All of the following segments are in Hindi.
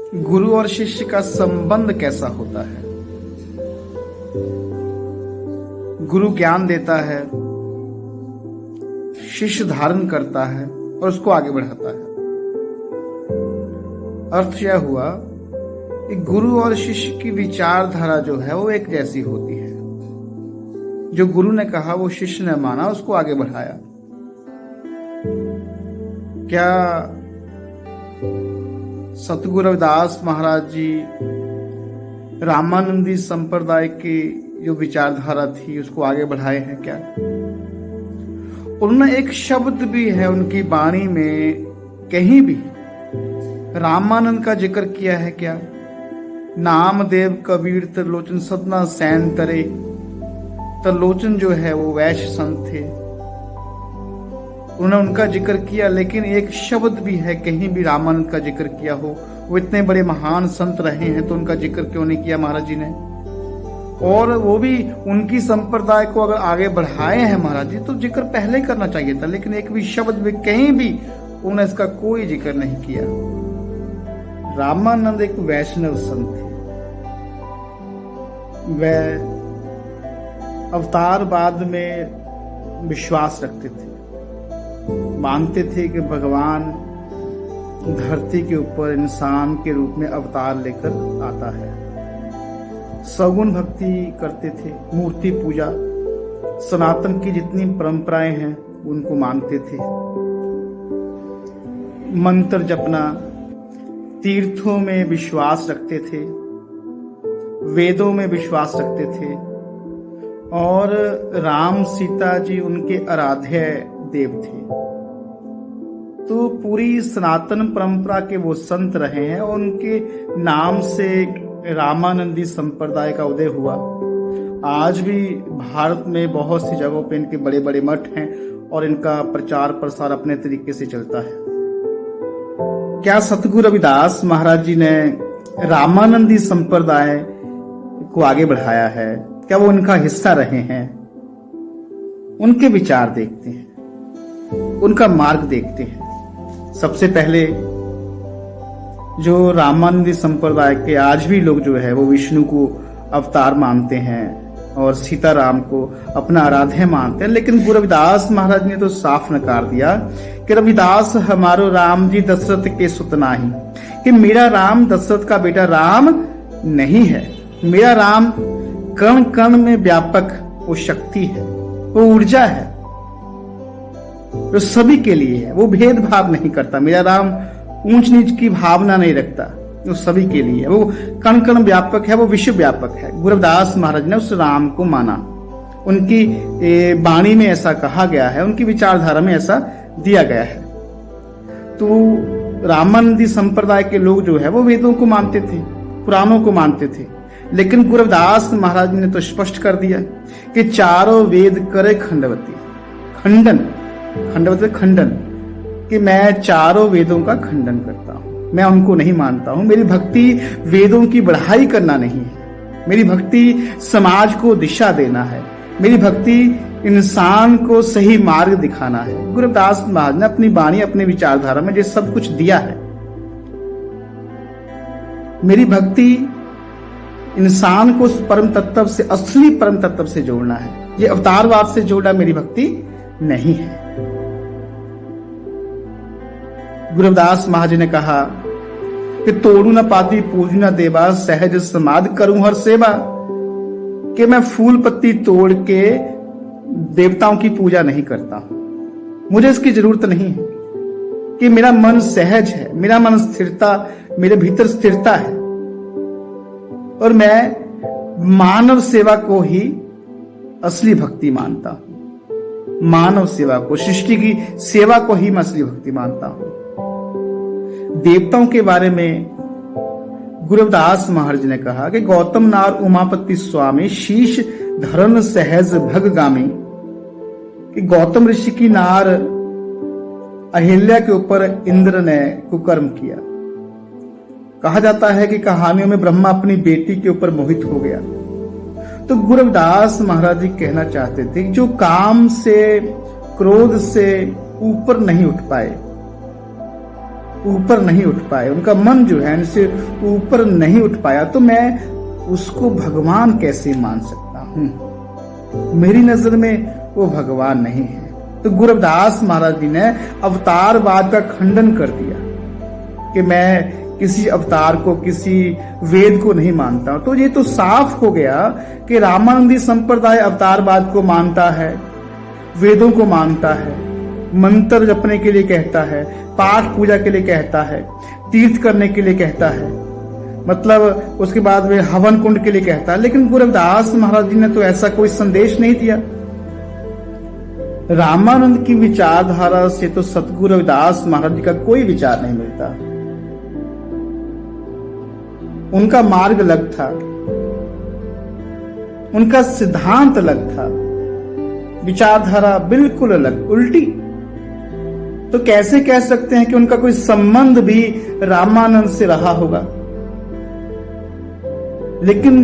गुरु और शिष्य का संबंध कैसा होता है। गुरु ज्ञान देता है, शिष्य धारण करता है और उसको आगे बढ़ाता है। अर्थ यह हुआ कि गुरु और शिष्य की विचारधारा जो है वो एक जैसी होती है। जो गुरु ने कहा वो शिष्य ने माना, उसको आगे बढ़ाया। क्या सतगुरु रविदास महाराज जी रामानंदी संप्रदाय की जो विचारधारा थी उसको आगे बढ़ाए हैं क्या? उन्होंने एक शब्द भी है उनकी वाणी में कहीं भी रामानंद का जिक्र किया है क्या? नामदेव कबीर त्रिलोचन सदना सैन तरे। त्रिलोचन जो है वो वैश्य संत थे, उन्होंने उनका जिक्र किया, लेकिन एक शब्द भी है कहीं भी रामानंद का जिक्र किया हो? वो इतने बड़े महान संत रहे हैं तो उनका जिक्र क्यों नहीं किया महाराज जी ने? और वो भी उनकी संप्रदाय को अगर आगे बढ़ाए हैं महाराज जी तो जिक्र पहले करना चाहिए था, लेकिन एक भी शब्द भी कहीं भी उन्होंने इसका कोई जिक्र नहीं किया। रामानंद एक वैष्णव संत थे। वह अवतारवाद में विश्वास रखते थे, मानते थे कि भगवान धरती के ऊपर इंसान के रूप में अवतार लेकर आता है। सगुण भक्ति करते थे, मूर्ति पूजा, सनातन की जितनी परंपराएं हैं उनको मानते थे। मंत्र जपना, तीर्थों में विश्वास रखते थे, वेदों में विश्वास रखते थे और राम सीता जी उनके आराध्य देव थे। तो पूरी सनातन परंपरा के वो संत रहे हैं और उनके नाम से रामानंदी संप्रदाय का उदय हुआ। आज भी भारत में बहुत सी जगहों पे इनके बड़े बड़े मठ हैं और इनका प्रचार प्रसार अपने तरीके से चलता है। क्या सतगुरु रविदास महाराज जी ने रामानंदी संप्रदाय को आगे बढ़ाया है? क्या वो उनका हिस्सा रहे हैं? उनके विचार देखते हैं, उनका मार्ग देखते हैं। सबसे पहले जो रामानंदी संप्रदाय के आज भी लोग जो है वो विष्णु को अवतार मानते हैं और सीताराम को अपना आराध्य मानते हैं, लेकिन गुरु रविदास महाराज ने तो साफ नकार दिया कि रविदास हमारो राम जी दशरथ के सुत नाही, कि मेरा राम दशरथ का बेटा राम नहीं है। मेरा राम कण कण में व्यापक वो शक्ति है, वो ऊर्जा है, वो सभी के लिए है, वो भेदभाव नहीं करता। मेरा राम ऊंच नीच की भावना नहीं रखता, वो सभी के लिए है, वो कण कण व्यापक है, वो विश्व व्यापक है। गुरु रविदास महाराज ने उस राम को माना, उनकी वाणी में ऐसा कहा गया है, उनकी विचारधारा में ऐसा दिया गया है। तो रामानंदी संप्रदाय के लोग जो है वो वेदों को मानते थे, पुराणों को मानते थे, लेकिन गुरु रविदास महाराज ने तो स्पष्ट कर दिया कि चारों वेद करे खंडवती, खंडन, खंडवती खंडन, कि मैं चारों वेदों का खंडन करता हूं, मैं उनको नहीं मानता हूं। मेरी भक्ति वेदों की बढ़ाई करना नहीं है, मेरी भक्ति समाज को दिशा देना है, मेरी भक्ति इंसान को सही मार्ग दिखाना है। गुरु रविदास महाराज ने अपनी वाणी, अपनी विचारधारा में ये सब कुछ दिया है। मेरी भक्ति इंसान को परम तत्व से, असली परम तत्व से जोड़ना है, ये अवतारवाद से जोड़ना मेरी भक्ति नहीं है। गुरु रविदास महाराज ने कहा कि तोड़ू न पाती पूजू न देवा, सहज समाध करूं हर सेवा, कि मैं फूल पत्ती तोड़ के देवताओं की पूजा नहीं करता, मुझे इसकी जरूरत नहीं है, कि मेरा मन सहज है, मेरा मन स्थिरता, मेरे भीतर स्थिरता है और मैं मानव सेवा को ही असली भक्ति मानता हूं। मानव सेवा को, सृष्टि की सेवा को ही मैं असली भक्ति मानता हूं। देवताओं के बारे में गुरु रविदास महाराज ने कहा कि गौतम नार उमापति स्वामी शीश धरन सहज भगगामी, कि गौतम ऋषि की नार अहिल्या के ऊपर इंद्र ने कुकर्म किया। कहा जाता है कि कहानियों में ब्रह्मा अपनी बेटी के ऊपर मोहित हो गया। तो गुरु रविदास महाराज जी कहना चाहते थे कि जो काम से, क्रोध से ऊपर नहीं उठ पाए, ऊपर नहीं उठ पाए, उनका मन जो है इनसे ऊपर नहीं उठ पाया, तो मैं उसको भगवान कैसे मान सकता हूं? मेरी नजर में वो भगवान नहीं है। तो गुरु रविदास महाराज जी ने अवतारवाद का खंडन कर दिया कि मैं किसी अवतार को, किसी वेद को नहीं मानता। तो ये तो साफ हो गया कि रामानंदी संप्रदाय अवतारवाद को मानता है, वेदों को मानता है, मंत्र जपने के लिए कहता है, पाठ पूजा के लिए कहता है, तीर्थ करने के लिए कहता है, मतलब उसके बाद में हवन कुंड के लिए कहता है। लेकिन गुरु रविदास महाराज जी ने तो ऐसा कोई संदेश नहीं दिया। रामानंद की विचारधारा से तो सतगुरु रविदास महाराज जी का कोई विचार नहीं मिलता। उनका मार्ग अलग था, उनका सिद्धांत अलग था, विचारधारा बिल्कुल अलग, उल्टी। तो कैसे कह सकते हैं कि उनका कोई संबंध भी रामानंद से रहा होगा? लेकिन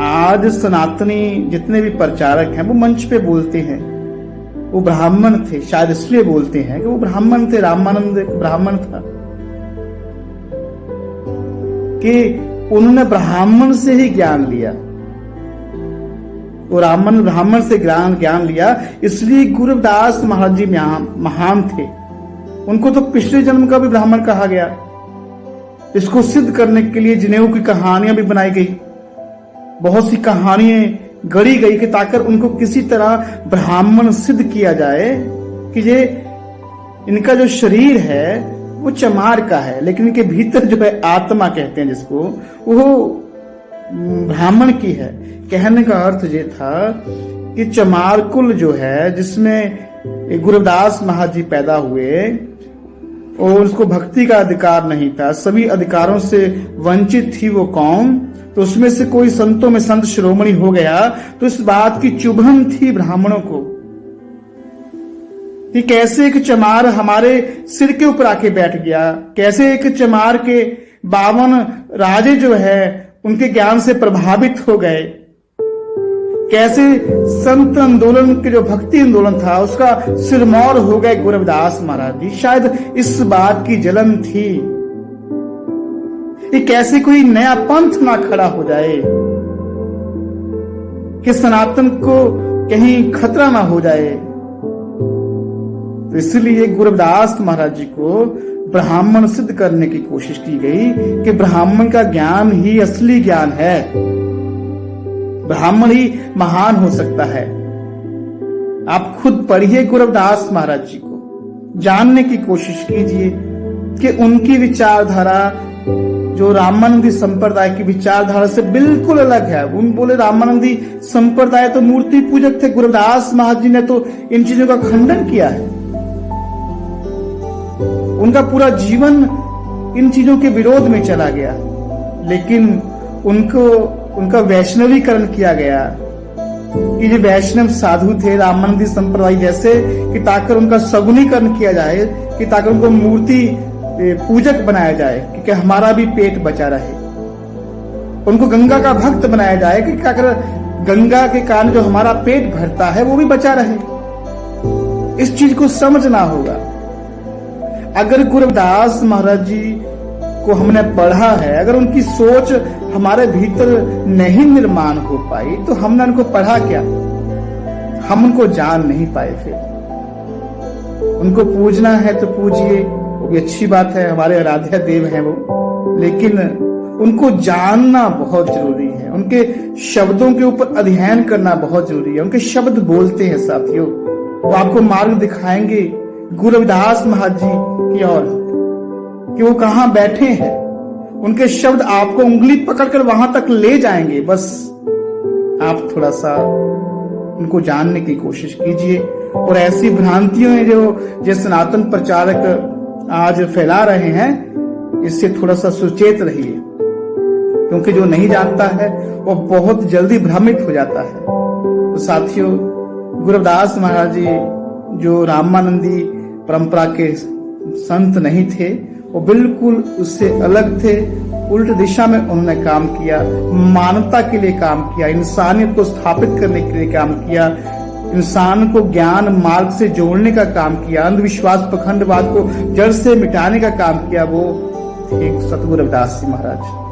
आज सनातनी जितने भी प्रचारक हैं वो मंच पे बोलते हैं वो ब्राह्मण थे, शायद इसलिए बोलते हैं कि वो ब्राह्मण थे, रामानंद एक ब्राह्मण था, कि उन्होंने ब्राह्मण से ही ज्ञान लिया। वो ब्राह्मण से ज्ञान लिया, इसलिए गुरु रविदास महाराज जी महान थे। उनको तो पिछले जन्म का भी ब्राह्मण कहा गया। इसको सिद्ध करने के लिए जिनेऊ की कहानियां भी बनाई गई, बहुत सी कहानियां गढ़ी गई कि ताकि उनको किसी तरह ब्राह्मण सिद्ध किया जाए कि ये इनका जो शरीर है वो चमार का है, लेकिन इनके भीतर जो है आत्मा कहते हैं जिसको, वो ब्राह्मण की है। कहने का अर्थ ये था कि चमार कुल जो है जिसमें गुरु रविदास महाराज जी पैदा हुए और उसको भक्ति का अधिकार नहीं था, सभी अधिकारों से वंचित थी वो कौम, तो उसमें से कोई संतों में संत शिरोमणि हो गया तो इस बात की चुभन थी ब्राह्मणों को कि कैसे एक चमार हमारे सिर के ऊपर आके बैठ गया, कैसे एक चमार के 52 राजे जो है उनके ज्ञान से प्रभावित हो गए, कैसे संत आंदोलन के जो भक्ति आंदोलन था उसका सिरमौर हो गए गुरु रविदास महाराज जी। शायद इस बात की जलन थी कि कैसे कोई नया पंथ ना खड़ा हो जाए, कि सनातन को कहीं खतरा ना हो जाए। तो इसलिए गुरु रविदास महाराज जी को ब्राह्मण सिद्ध करने की कोशिश की गई कि ब्राह्मण का ज्ञान ही असली ज्ञान है, ब्राह्मण ही महान हो सकता है। आप खुद पढ़िए गुरु रविदास महाराज जी को, जानने की कोशिश कीजिए कि उनकी विचारधारा जो रामानंदी संप्रदाय की विचारधारा से बिल्कुल अलग है। उन बोले रामानंदी संप्रदाय तो मूर्ति पूजक थे, गुरु रविदास महाराज जी ने तो इन चीजों का खंडन किया है। उनका पूरा जीवन इन चीजों के विरोध में चला गया, लेकिन उनका वैष्णवीकरण किया गया कि ये वैष्णव साधु थे रामानंदी संप्रदाय जैसे, कि ताकि उनका सगुनीकरण किया जाए, कि ताकि उनको मूर्ति पूजक बनाया जाए कि हमारा भी पेट बचा रहे। उनको गंगा का भक्त बनाया जाए कि अगर गंगा के कारण जो हमारा पेट भरता है वो भी बचा रहे। इस चीज को समझना होगा। अगर गुरु रविदास महाराज जी को हमने पढ़ा है, अगर उनकी सोच हमारे भीतर नहीं निर्माण हो पाई तो हमने उनको पढ़ा क्या? हम उनको जान नहीं पाए। फिर उनको पूजना है तो पूजिए, वो भी अच्छी बात है, हमारे आराध्य देव हैं वो, लेकिन उनको जानना बहुत जरूरी है। उनके शब्दों के ऊपर अध्ययन करना बहुत जरूरी है। उनके शब्द बोलते हैं साथियों, वो आपको मार्ग दिखाएंगे गुरु रविदास महाराज जी की ओर कि वो कहां बैठे हैं। उनके शब्द आपको उंगली पकड़कर वहां तक ले जाएंगे। बस आप थोड़ा सा उनको जानने की कोशिश कीजिए। और ऐसी भ्रांतियों जो सनातन प्रचारक आज फैला रहे हैं, इससे थोड़ा सा सुचेत रहिए, क्योंकि जो नहीं जानता है वो बहुत जल्दी भ्रमित हो जाता है। तो साथियों, गुरु रविदास महाराज जी जो रामानंदी परंपरा के संत नहीं थे, वो बिल्कुल उससे अलग थे। उल्ट दिशा में उन्होंने काम किया, मानवता के लिए काम किया, इंसानियत को स्थापित करने के लिए काम किया, इंसान को ज्ञान मार्ग से जोड़ने का काम किया, अंधविश्वास पखंडवाद को जड़ से मिटाने का काम किया, वो थे सतगुरु रविदास जी महाराज।